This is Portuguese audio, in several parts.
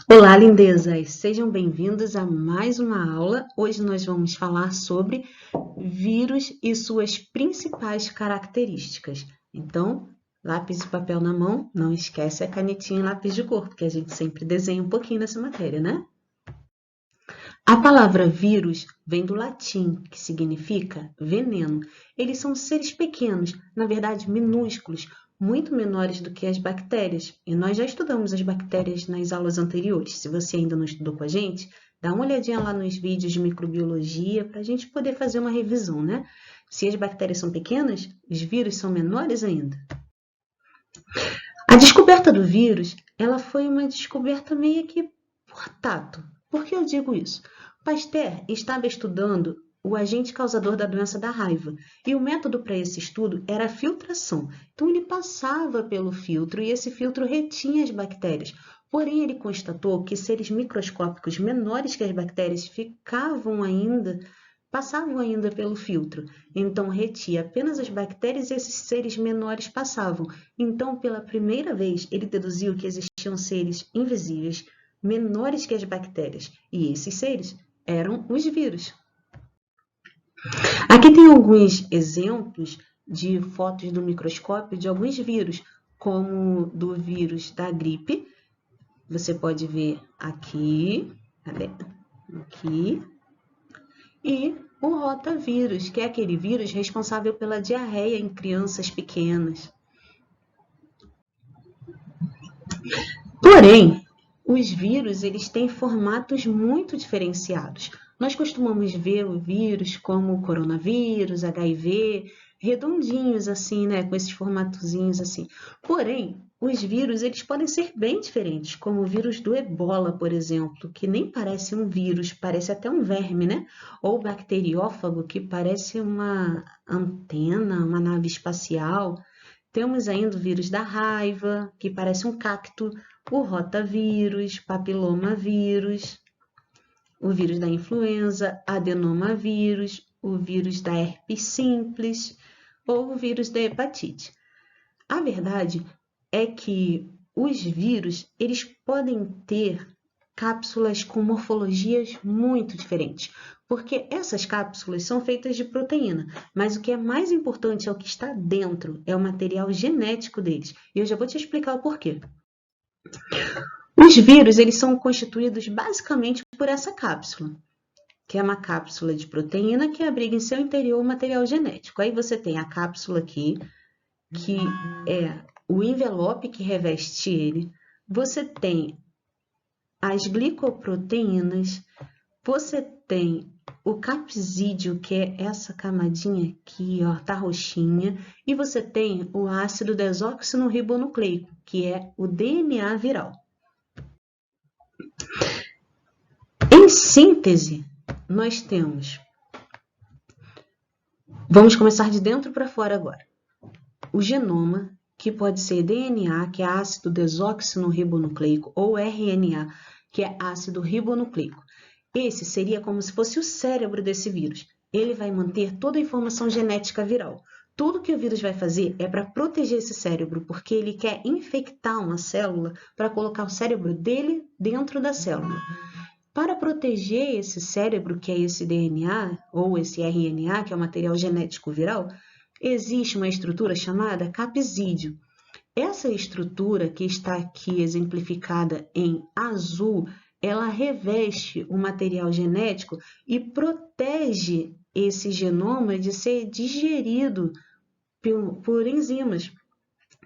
Olá, lindezas! Sejam bem-vindos a mais uma aula. Hoje nós vamos falar sobre vírus e suas principais características. Então, lápis e papel na mão, não esquece a canetinha e lápis de cor, porque a gente sempre desenha um pouquinho nessa matéria, né? A palavra vírus vem do latim, que significa veneno. Eles são seres pequenos, na verdade minúsculos, muito menores do que as bactérias. E nós já estudamos as bactérias nas aulas anteriores. Se você ainda não estudou com a gente, dá uma olhadinha lá nos vídeos de microbiologia para a gente poder fazer uma revisão, né? Se as bactérias são pequenas, os vírus são menores ainda. A descoberta do vírus, ela foi uma descoberta meio que por tato. Por que eu digo isso? Pasteur estava estudando o agente causador da doença da raiva, e o método para esse estudo era a filtração. Então ele passava pelo filtro e esse filtro retinha as bactérias. Porém, ele constatou que seres microscópicos menores que as bactérias passavam ainda pelo filtro. Então, retia apenas as bactérias e esses seres menores passavam. Então, pela primeira vez, ele deduziu que existiam seres invisíveis, menores que as bactérias. E esses seres eram os vírus. Aqui tem alguns exemplos de fotos do microscópio de alguns vírus, como do vírus da gripe. Você pode ver aqui, aqui, e o rotavírus, que é aquele vírus responsável pela diarreia em crianças pequenas. Porém, os vírus eles têm formatos muito diferenciados. Nós costumamos ver o vírus como o coronavírus, HIV, redondinhos assim, né, com esses formatozinhos assim. Porém, os vírus eles podem ser bem diferentes, como o vírus do Ebola, por exemplo, que nem parece um vírus, parece até um verme, né? Ou o bacteriófago, que parece uma antena, uma nave espacial. Temos ainda o vírus da raiva, que parece um cacto, o rotavírus, papilomavírus, o vírus da influenza, adenomavírus, o vírus da herpes simples ou o vírus da hepatite. A verdade é que os vírus, eles podem ter cápsulas com morfologias muito diferentes, porque essas cápsulas são feitas de proteína, mas o que é mais importante é o que está dentro, é o material genético deles. E eu já vou te explicar o porquê. Os vírus, eles são constituídos basicamente por essa cápsula, que é uma cápsula de proteína que abriga em seu interior o material genético. Aí você tem a cápsula aqui, que é o envelope que reveste ele. Você tem as glicoproteínas, você tem o capsídeo, que é essa camadinha aqui, ó, tá roxinha, e você tem o ácido desoxirribonucleico, que é o DNA viral. Em síntese, nós temos... Vamos começar de dentro para fora agora. O genoma, que pode ser DNA, que é ácido desoxirribonucleico, ou RNA, que é ácido ribonucleico. Esse seria como se fosse o cérebro desse vírus. Ele vai manter toda a informação genética viral. Tudo que o vírus vai fazer é para proteger esse cérebro, porque ele quer infectar uma célula para colocar o cérebro dele dentro da célula. Para proteger esse cérebro, que é esse DNA, ou esse RNA, que é o material genético viral, existe uma estrutura chamada capsídeo. Essa estrutura, que está aqui exemplificada em azul, ela reveste o material genético e protege esse genoma de ser digerido por enzimas.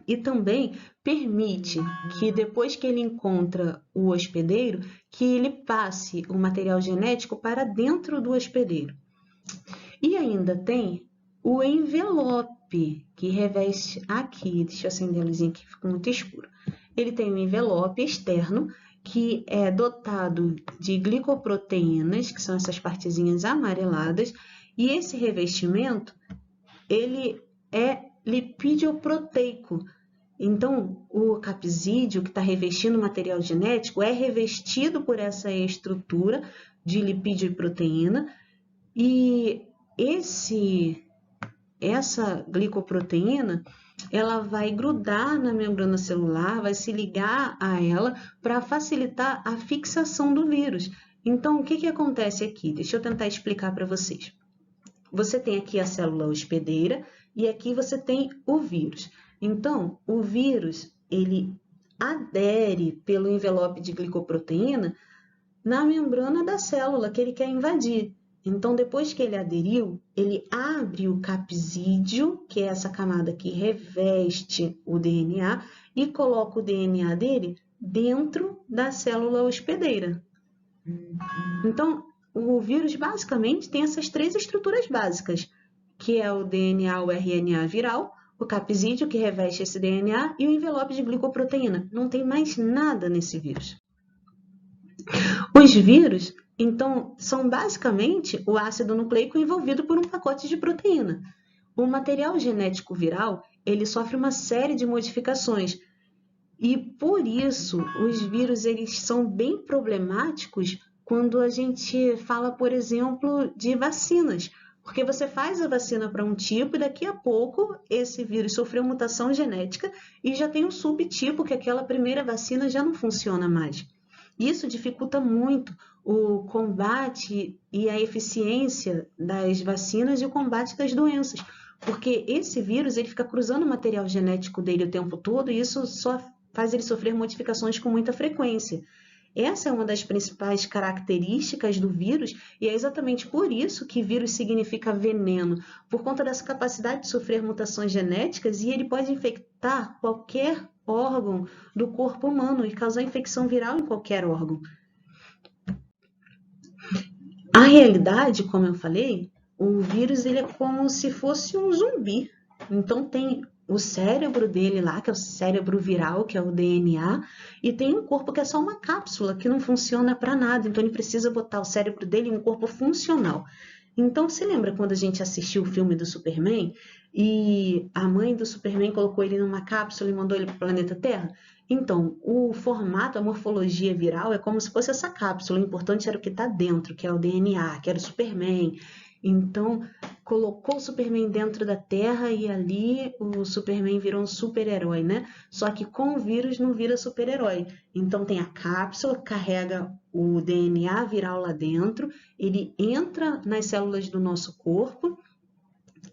E também permite que depois que ele encontra o hospedeiro, que ele passe o material genético para dentro do hospedeiro. E ainda tem o envelope, que reveste aqui, deixa eu acender a luzinha que ficou muito escuro. Ele tem um envelope externo que é dotado de glicoproteínas, que são essas partezinhas amareladas, e esse revestimento, ele é lipídio-proteico. Então, o capsídeo que está revestindo o material genético é revestido por essa estrutura de lipídio e proteína, e essa glicoproteína, ela vai grudar na membrana celular, vai se ligar a ela para facilitar a fixação do vírus. Então, o que que acontece aqui? Deixa eu tentar explicar para vocês. Você tem aqui a célula hospedeira e aqui você tem o vírus. Então, o vírus, ele adere pelo envelope de glicoproteína na membrana da célula que ele quer invadir. Então, depois que ele aderiu, ele abre o capsídeo, que é essa camada que reveste o DNA, e coloca o DNA dele dentro da célula hospedeira. Então, o vírus basicamente tem essas três estruturas básicas, que é o DNA, o RNA viral, o capsídeo que reveste esse DNA e o envelope de glicoproteína. Não tem mais nada nesse vírus. Os vírus, então, são basicamente o ácido nucleico envolvido por um pacote de proteína. O material genético viral, ele sofre uma série de modificações e, por isso, os vírus eles são bem problemáticos quando a gente fala, por exemplo, de vacinas. Porque você faz a vacina para um tipo e daqui a pouco esse vírus sofreu mutação genética e já tem um subtipo que aquela primeira vacina já não funciona mais. Isso dificulta muito o combate e a eficiência das vacinas e o combate das doenças, porque esse vírus ele fica cruzando o material genético dele o tempo todo e isso só faz ele sofrer modificações com muita frequência. Essa é uma das principais características do vírus e é exatamente por isso que vírus significa veneno, por conta dessa capacidade de sofrer mutações genéticas e ele pode infectar qualquer órgão do corpo humano e causar infecção viral em qualquer órgão. A realidade, como eu falei, o vírus ele é como se fosse um zumbi. Então tem o cérebro dele lá, que é o cérebro viral, que é o DNA, e tem um corpo que é só uma cápsula, que não funciona para nada. Então ele precisa botar o cérebro dele em um corpo funcional. Então, você lembra quando a gente assistiu o filme do Superman e a mãe do Superman colocou ele numa cápsula e mandou ele para o planeta Terra? Então, o formato, a morfologia viral é como se fosse essa cápsula. O importante era o que está dentro, que é o DNA, que era o Superman. Então, colocou o Superman dentro da Terra e ali o Superman virou um super-herói, né? Só que com o vírus não vira super-herói. Então, tem a cápsula, carrega o DNA viral lá dentro, ele entra nas células do nosso corpo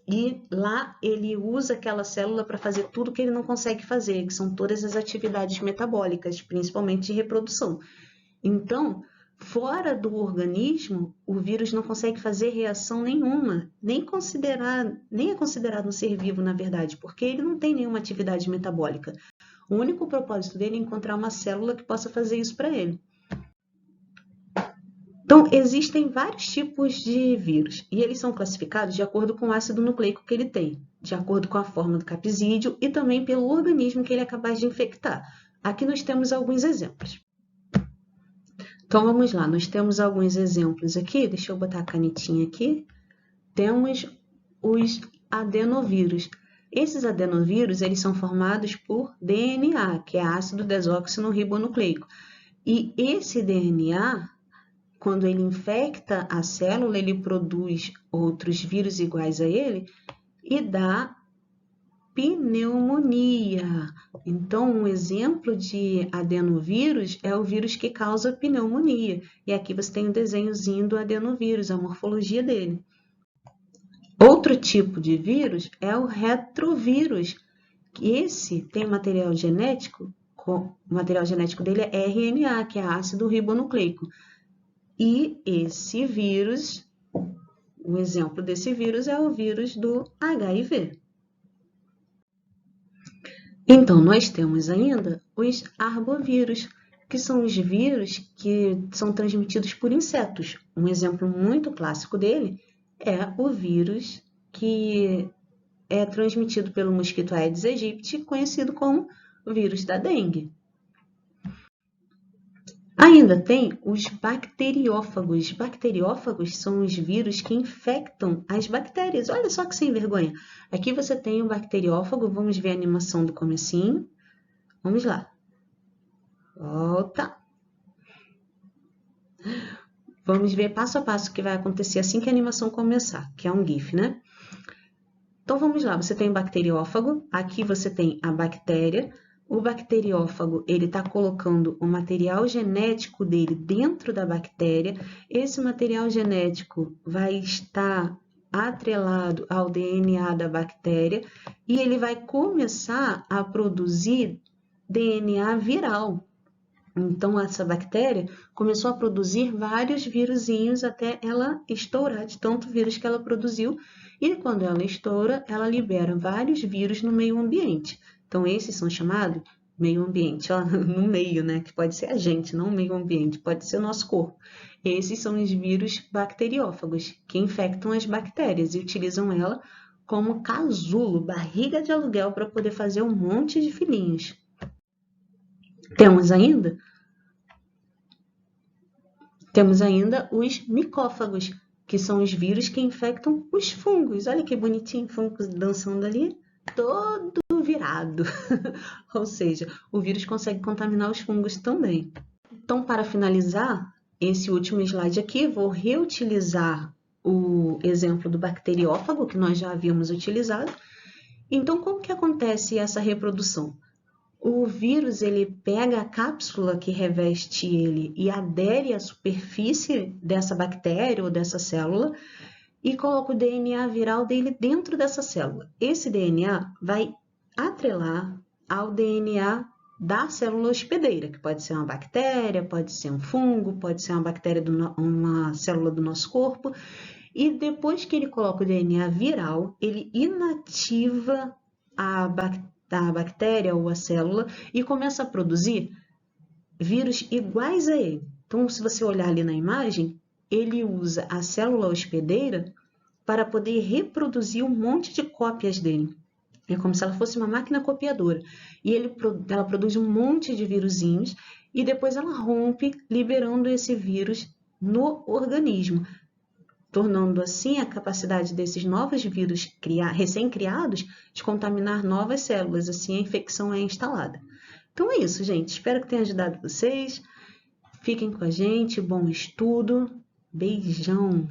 e lá ele usa aquela célula para fazer tudo que ele não consegue fazer, que são todas as atividades metabólicas, principalmente de reprodução. Então, fora do organismo, o vírus não consegue fazer reação nenhuma, nem é considerado um ser vivo, na verdade, porque ele não tem nenhuma atividade metabólica. O único propósito dele é encontrar uma célula que possa fazer isso para ele. Então, existem vários tipos de vírus e eles são classificados de acordo com o ácido nucleico que ele tem, de acordo com a forma do capsídeo e também pelo organismo que ele é capaz de infectar. Aqui nós temos alguns exemplos. Então, vamos lá, nós temos alguns exemplos aqui, deixa eu botar a canetinha aqui. Temos os adenovírus. Esses adenovírus, eles são formados por DNA, que é ácido desoxirribonucleico. E esse DNA, quando ele infecta a célula, ele produz outros vírus iguais a ele e dá pneumonia. Então, um exemplo de adenovírus é o vírus que causa pneumonia. E aqui você tem o desenhozinho do adenovírus, a morfologia dele. Outro tipo de vírus é o retrovírus. Esse tem material genético, o material genético dele é RNA, que é ácido ribonucleico. E esse vírus, o exemplo desse vírus é o vírus do HIV. Então, nós temos ainda os arbovírus, que são os vírus que são transmitidos por insetos. Um exemplo muito clássico dele é o vírus que é transmitido pelo mosquito Aedes aegypti, conhecido como vírus da dengue. Ainda tem os bacteriófagos. Bacteriófagos são os vírus que infectam as bactérias. Olha só que sem vergonha. Aqui você tem um bacteriófago. Vamos ver a animação do comecinho. Vamos lá. Volta. Vamos ver passo a passo o que vai acontecer assim que a animação começar, que é um GIF, né? Então vamos lá, você tem o bacteriófago, aqui você tem a bactéria. O bacteriófago, ele está colocando o material genético dele dentro da bactéria. Esse material genético vai estar atrelado ao DNA da bactéria e ele vai começar a produzir DNA viral. Então, essa bactéria começou a produzir vários vírusinhos até ela estourar de tanto vírus que ela produziu. E quando ela estoura, ela libera vários vírus no meio ambiente. Então, esses são chamados meio ambiente, ó, no meio, né? Que pode ser a gente, não o meio ambiente, pode ser o nosso corpo. Esses são os vírus bacteriófagos, que infectam as bactérias e utilizam ela como casulo, barriga de aluguel, para poder fazer um monte de filhinhos. Temos ainda os micófagos, que são os vírus que infectam os fungos. Olha que bonitinho, fungos dançando ali, todo virado. Ou seja, o vírus consegue contaminar os fungos também. Então, para finalizar esse último slide aqui, vou reutilizar o exemplo do bacteriófago, que nós já havíamos utilizado. Então, como que acontece essa reprodução? O vírus, ele pega a cápsula que reveste ele e adere à superfície dessa bactéria ou dessa célula e coloca o DNA viral dele dentro dessa célula. Esse DNA vai atrelar ao DNA da célula hospedeira, que pode ser uma bactéria, pode ser um fungo, pode ser uma célula do nosso corpo. E depois que ele coloca o DNA viral, ele inativa a bactéria ou a célula e começa a produzir vírus iguais a ele. Então, se você olhar ali na imagem, ele usa a célula hospedeira para poder reproduzir um monte de cópias dele. É como se ela fosse uma máquina copiadora. E ela produz um monte de vírusinhos e depois ela rompe, liberando esse vírus no organismo, tornando assim a capacidade desses novos vírus recém-criados de contaminar novas células, assim a infecção é instalada. Então é isso, gente. Espero que tenha ajudado vocês. Fiquem com a gente, bom estudo. Beijão!